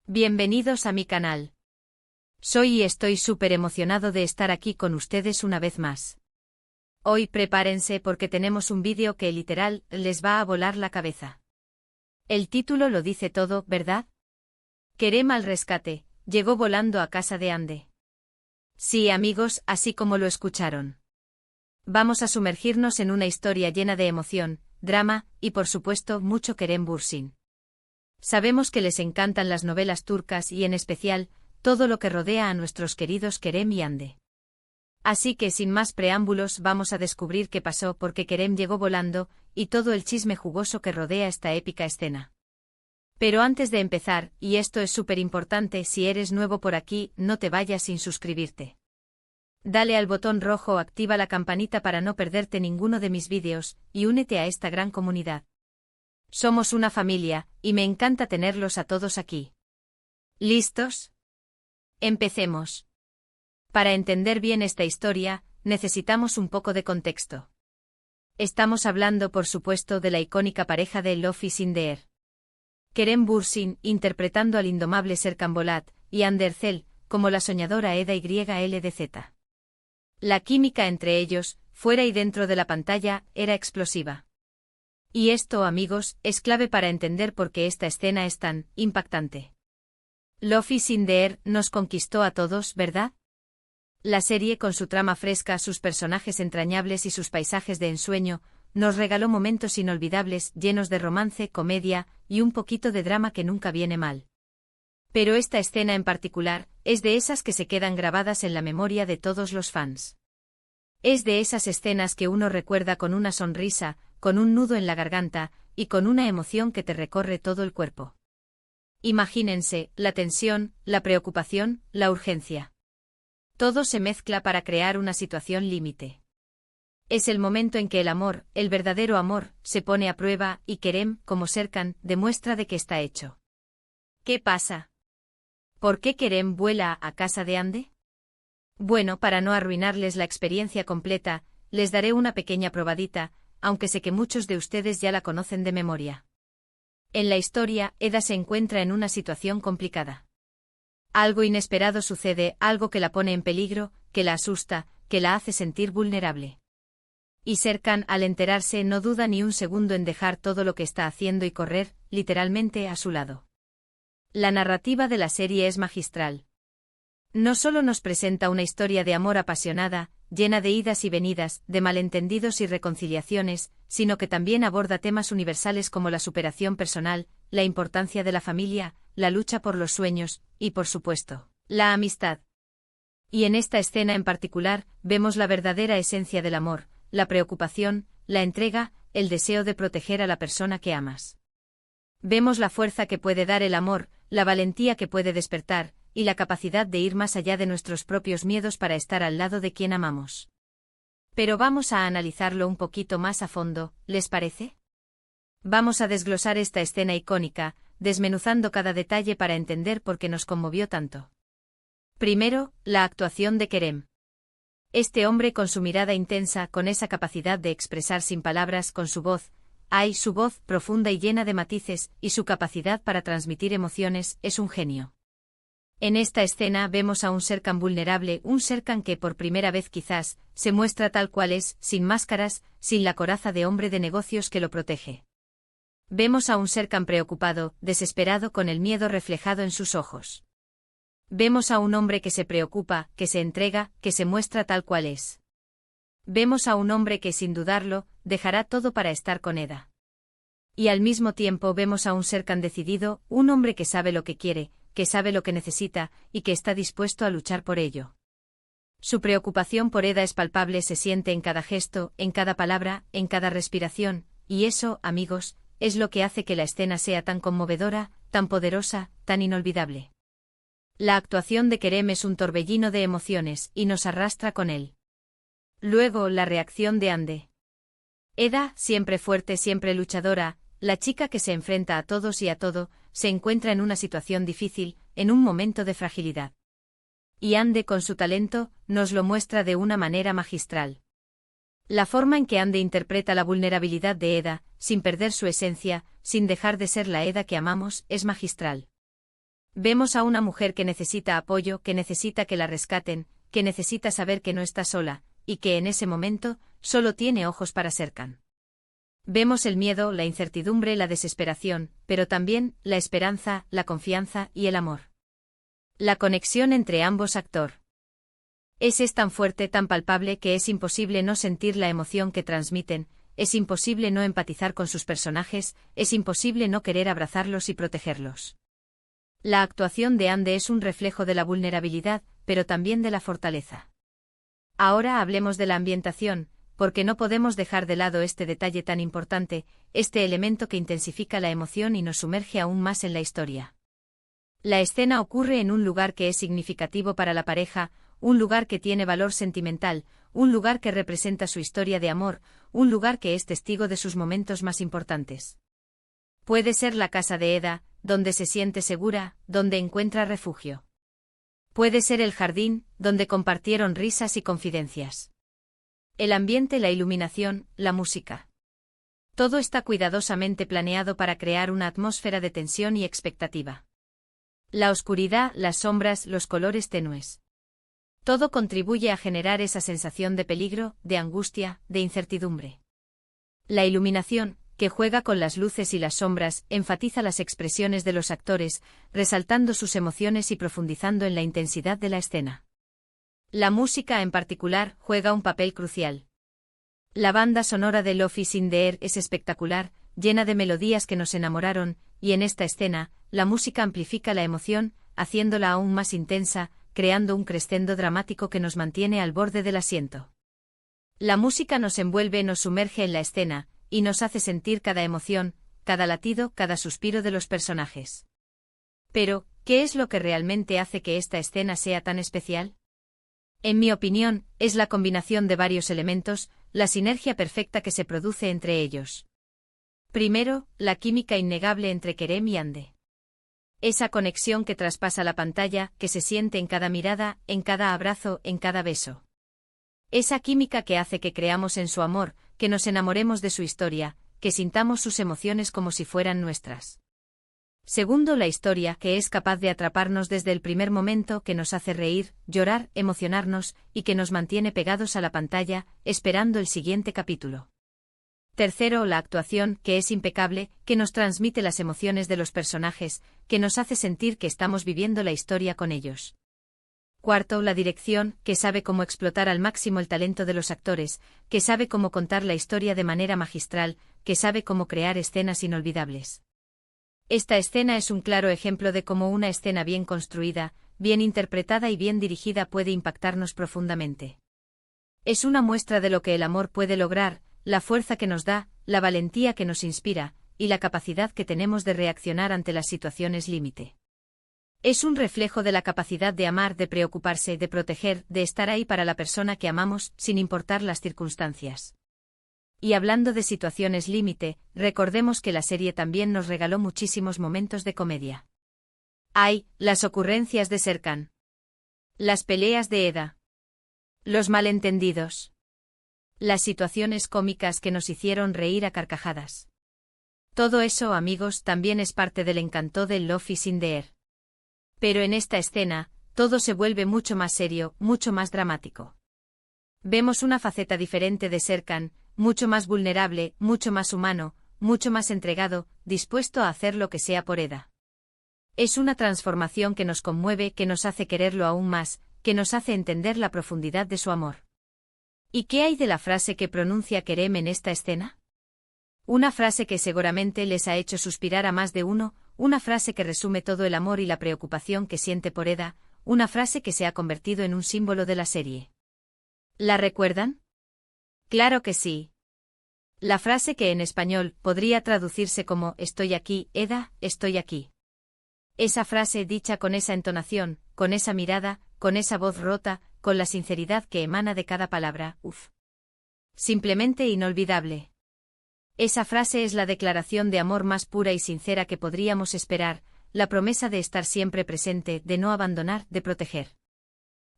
Bienvenidos a mi canal. Soy y estoy súper emocionado de estar aquí con ustedes una vez más. Hoy prepárense porque tenemos un vídeo que literal les va a volar la cabeza. El título lo dice todo, ¿verdad? Kerem al rescate, llegó volando a casa de Hande. Sí, amigos, así como lo escucharon. Vamos a sumergirnos en una historia llena de emoción, drama y por supuesto mucho Kerem Bürsin. Sabemos que les encantan las novelas turcas y en especial, todo lo que rodea a nuestros queridos Kerem y Hande. Así que sin más preámbulos vamos a descubrir qué pasó porque Kerem llegó volando y todo el chisme jugoso que rodea esta épica escena. Pero antes de empezar, y esto es súper importante, si eres nuevo por aquí, no te vayas sin suscribirte. Dale al botón rojo o activa la campanita para no perderte ninguno de mis vídeos, y únete a esta gran comunidad. Somos una familia, y me encanta tenerlos a todos aquí. ¿Listos? Empecemos. Para entender bien esta historia, necesitamos un poco de contexto. Estamos hablando por supuesto de la icónica pareja de Lofi Sindeer. Kerem Bürsin, interpretando al indomable Serkan Bolat, y Hande Erçel, como la soñadora Eda YLDZ. La química entre ellos, fuera y dentro de la pantalla, era explosiva. Y esto, amigos, es clave para entender por qué esta escena es tan impactante. Lofi Sindeer nos conquistó a todos, ¿verdad? La serie, con su trama fresca, sus personajes entrañables y sus paisajes de ensueño, nos regaló momentos inolvidables, llenos de romance, comedia y un poquito de drama que nunca viene mal. Pero esta escena en particular, es de esas que se quedan grabadas en la memoria de todos los fans. Es de esas escenas que uno recuerda con una sonrisa, con un nudo en la garganta, y con una emoción que te recorre todo el cuerpo. Imagínense, la tensión, la preocupación, la urgencia. Todo se mezcla para crear una situación límite. Es el momento en que el amor, el verdadero amor, se pone a prueba y Kerem, como Serkan, demuestra de que está hecho. ¿Qué pasa? ¿Por qué Kerem vuela a casa de Hande? Bueno, para no arruinarles la experiencia completa, les daré una pequeña probadita, aunque sé que muchos de ustedes ya la conocen de memoria. En la historia, Eda se encuentra en una situación complicada. Algo inesperado sucede, algo que la pone en peligro, que la asusta, que la hace sentir vulnerable. Y Serkan, al enterarse, no duda ni un segundo en dejar todo lo que está haciendo y correr, literalmente, a su lado. La narrativa de la serie es magistral. No solo nos presenta una historia de amor apasionada, llena de idas y venidas, de malentendidos y reconciliaciones, sino que también aborda temas universales como la superación personal, la importancia de la familia, la lucha por los sueños, y por supuesto, la amistad. Y en esta escena en particular, vemos la verdadera esencia del amor, la preocupación, la entrega, el deseo de proteger a la persona que amas. Vemos la fuerza que puede dar el amor, la valentía que puede despertar, y la capacidad de ir más allá de nuestros propios miedos para estar al lado de quien amamos. Pero vamos a analizarlo un poquito más a fondo, ¿les parece? Vamos a desglosar esta escena icónica, desmenuzando cada detalle para entender por qué nos conmovió tanto. Primero, la actuación de Kerem. Este hombre con su mirada intensa, con esa capacidad de expresar sin palabras, con su voz, su voz profunda y llena de matices, y su capacidad para transmitir emociones, es un genio. En esta escena vemos a un Serkan vulnerable, un Serkan que por primera vez quizás, se muestra tal cual es, sin máscaras, sin la coraza de hombre de negocios que lo protege. Vemos a un Serkan preocupado, desesperado, con el miedo reflejado en sus ojos. Vemos a un hombre que se preocupa, que se entrega, que se muestra tal cual es. Vemos a un hombre que sin dudarlo, dejará todo para estar con Eda. Y al mismo tiempo vemos a un Serkan decidido, un hombre que sabe lo que quiere, que sabe lo que necesita, y que está dispuesto a luchar por ello. Su preocupación por Eda es palpable, se siente en cada gesto, en cada palabra, en cada respiración, y eso, amigos, es lo que hace que la escena sea tan conmovedora, tan poderosa, tan inolvidable. La actuación de Kerem es un torbellino de emociones, y nos arrastra con él. Luego, la reacción de Hande. Eda, siempre fuerte, siempre luchadora, la chica que se enfrenta a todos y a todo, se encuentra en una situación difícil, en un momento de fragilidad. Y Hande, con su talento, nos lo muestra de una manera magistral. La forma en que Hande interpreta la vulnerabilidad de Eda, sin perder su esencia, sin dejar de ser la Eda que amamos, es magistral. Vemos a una mujer que necesita apoyo, que necesita que la rescaten, que necesita saber que no está sola, y que en ese momento, solo tiene ojos para Serkan. Vemos el miedo, la incertidumbre, la desesperación, pero también la esperanza, la confianza y el amor. La conexión entre ambos actores es tan fuerte, tan palpable que es imposible no sentir la emoción que transmiten, es imposible no empatizar con sus personajes, es imposible no querer abrazarlos y protegerlos. La actuación de Ande es un reflejo de la vulnerabilidad, pero también de la fortaleza. Ahora hablemos de la ambientación, porque no podemos dejar de lado este detalle tan importante, este elemento que intensifica la emoción y nos sumerge aún más en la historia. La escena ocurre en un lugar que es significativo para la pareja, un lugar que tiene valor sentimental, un lugar que representa su historia de amor, un lugar que es testigo de sus momentos más importantes. Puede ser la casa de Eda, donde se siente segura, donde encuentra refugio. Puede ser el jardín, donde compartieron risas y confidencias. El ambiente, la iluminación, la música. Todo está cuidadosamente planeado para crear una atmósfera de tensión y expectativa. La oscuridad, las sombras, los colores tenues. Todo contribuye a generar esa sensación de peligro, de angustia, de incertidumbre. La iluminación, que juega con las luces y las sombras, enfatiza las expresiones de los actores, resaltando sus emociones y profundizando en la intensidad de la escena. La música en particular juega un papel crucial. La banda sonora de Love is in the Air es espectacular, llena de melodías que nos enamoraron, y en esta escena, la música amplifica la emoción, haciéndola aún más intensa, creando un crescendo dramático que nos mantiene al borde del asiento. La música nos envuelve, nos sumerge en la escena, y nos hace sentir cada emoción, cada latido, cada suspiro de los personajes. Pero, ¿qué es lo que realmente hace que esta escena sea tan especial? En mi opinión, es la combinación de varios elementos, la sinergia perfecta que se produce entre ellos. Primero, la química innegable entre Kerem y Ande. Esa conexión que traspasa la pantalla, que se siente en cada mirada, en cada abrazo, en cada beso. Esa química que hace que creamos en su amor, que nos enamoremos de su historia, que sintamos sus emociones como si fueran nuestras. Segundo, la historia, que es capaz de atraparnos desde el primer momento, que nos hace reír, llorar, emocionarnos, y que nos mantiene pegados a la pantalla, esperando el siguiente capítulo. Tercero, la actuación, que es impecable, que nos transmite las emociones de los personajes, que nos hace sentir que estamos viviendo la historia con ellos. Cuarto, la dirección, que sabe cómo explotar al máximo el talento de los actores, que sabe cómo contar la historia de manera magistral, que sabe cómo crear escenas inolvidables. Esta escena es un claro ejemplo de cómo una escena bien construida, bien interpretada y bien dirigida puede impactarnos profundamente. Es una muestra de lo que el amor puede lograr, la fuerza que nos da, la valentía que nos inspira, y la capacidad que tenemos de reaccionar ante las situaciones límite. Es un reflejo de la capacidad de amar, de preocuparse, de proteger, de estar ahí para la persona que amamos, sin importar las circunstancias. Y hablando de situaciones límite, recordemos que la serie también nos regaló muchísimos momentos de comedia. Hay, las ocurrencias de Serkan. Las peleas de Eda. Los malentendidos. Las situaciones cómicas que nos hicieron reír a carcajadas. Todo eso, amigos, también es parte del encanto del Love is in the Air. Pero en esta escena, todo se vuelve mucho más serio, mucho más dramático. Vemos una faceta diferente de Serkan, mucho más vulnerable, mucho más humano, mucho más entregado, dispuesto a hacer lo que sea por Eda. Es una transformación que nos conmueve, que nos hace quererlo aún más, que nos hace entender la profundidad de su amor. ¿Y qué hay de la frase que pronuncia Kerem en esta escena? Una frase que seguramente les ha hecho suspirar a más de uno, una frase que resume todo el amor y la preocupación que siente por Eda, una frase que se ha convertido en un símbolo de la serie. ¿La recuerdan? Claro que sí. La frase que en español podría traducirse como «Estoy aquí, Eda, estoy aquí». Esa frase dicha con esa entonación, con esa mirada, con esa voz rota, con la sinceridad que emana de cada palabra, uff. Simplemente inolvidable. Esa frase es la declaración de amor más pura y sincera que podríamos esperar, la promesa de estar siempre presente, de no abandonar, de proteger.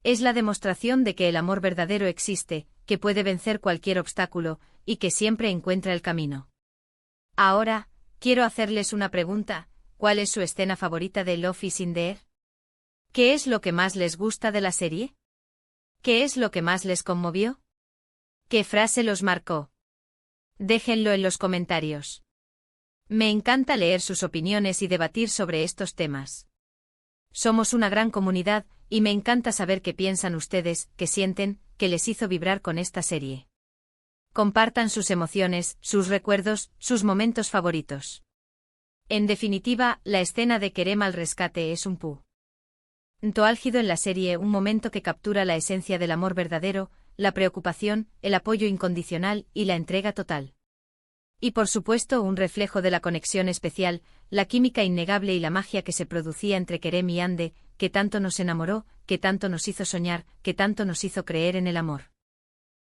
Es la demostración de que el amor verdadero existe, que puede vencer cualquier obstáculo, y que siempre encuentra el camino. Ahora, quiero hacerles una pregunta, ¿cuál es su escena favorita de Love is in the Air? ¿Qué es lo que más les gusta de la serie? ¿Qué es lo que más les conmovió? ¿Qué frase los marcó? Déjenlo en los comentarios. Me encanta leer sus opiniones y debatir sobre estos temas. Somos una gran comunidad, y me encanta saber qué piensan ustedes, qué sienten, qué les hizo vibrar con esta serie. Compartan sus emociones, sus recuerdos, sus momentos favoritos. En definitiva, la escena de Kerem al rescate es un punto álgido en la serie, un momento que captura la esencia del amor verdadero, la preocupación, el apoyo incondicional y la entrega total. Y por supuesto un reflejo de la conexión especial, la química innegable y la magia que se producía entre Kerem y Hande, que tanto nos enamoró, que tanto nos hizo soñar, que tanto nos hizo creer en el amor.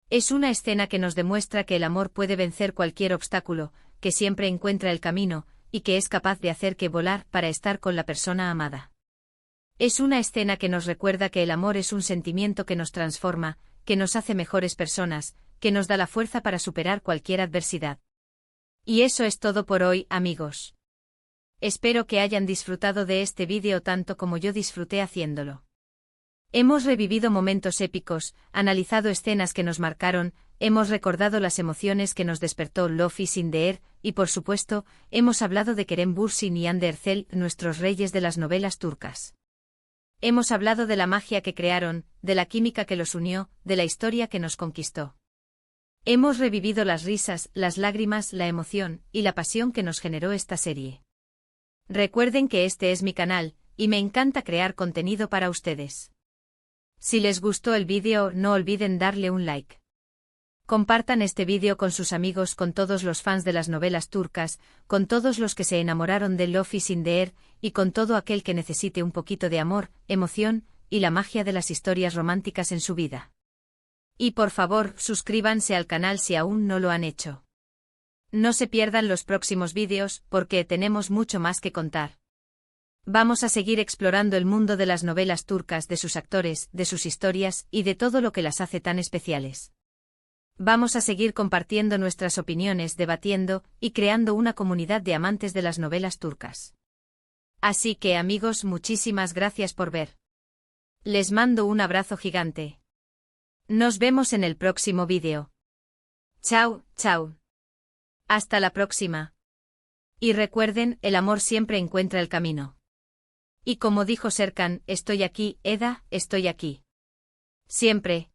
Es una escena que nos demuestra que el amor puede vencer cualquier obstáculo, que siempre encuentra el camino, y que es capaz de hacer que volar para estar con la persona amada. Es una escena que nos recuerda que el amor es un sentimiento que nos transforma, que nos hace mejores personas, que nos da la fuerza para superar cualquier adversidad. Y eso es todo por hoy, amigos. Espero que hayan disfrutado de este vídeo tanto como yo disfruté haciéndolo. Hemos revivido momentos épicos, analizado escenas que nos marcaron, hemos recordado las emociones que nos despertó Love is in the Air, y por supuesto, hemos hablado de Kerem Bürsin y Hande Erçel, nuestros reyes de las novelas turcas. Hemos hablado de la magia que crearon, de la química que los unió, de la historia que nos conquistó. Hemos revivido las risas, las lágrimas, la emoción y la pasión que nos generó esta serie. Recuerden que este es mi canal, y me encanta crear contenido para ustedes. Si les gustó el vídeo, no olviden darle un like. Compartan este vídeo con sus amigos, con todos los fans de las novelas turcas, con todos los que se enamoraron de Love is in the Air, y con todo aquel que necesite un poquito de amor, emoción, y la magia de las historias románticas en su vida. Y por favor, suscríbanse al canal si aún no lo han hecho. No se pierdan los próximos vídeos, porque tenemos mucho más que contar. Vamos a seguir explorando el mundo de las novelas turcas, de sus actores, de sus historias, y de todo lo que las hace tan especiales. Vamos a seguir compartiendo nuestras opiniones, debatiendo, y creando una comunidad de amantes de las novelas turcas. Así que amigos, muchísimas gracias por ver. Les mando un abrazo gigante. Nos vemos en el próximo vídeo. Chao, chao. Hasta la próxima. Y recuerden, el amor siempre encuentra el camino. Y como dijo Serkan, estoy aquí, Eda, estoy aquí. Siempre.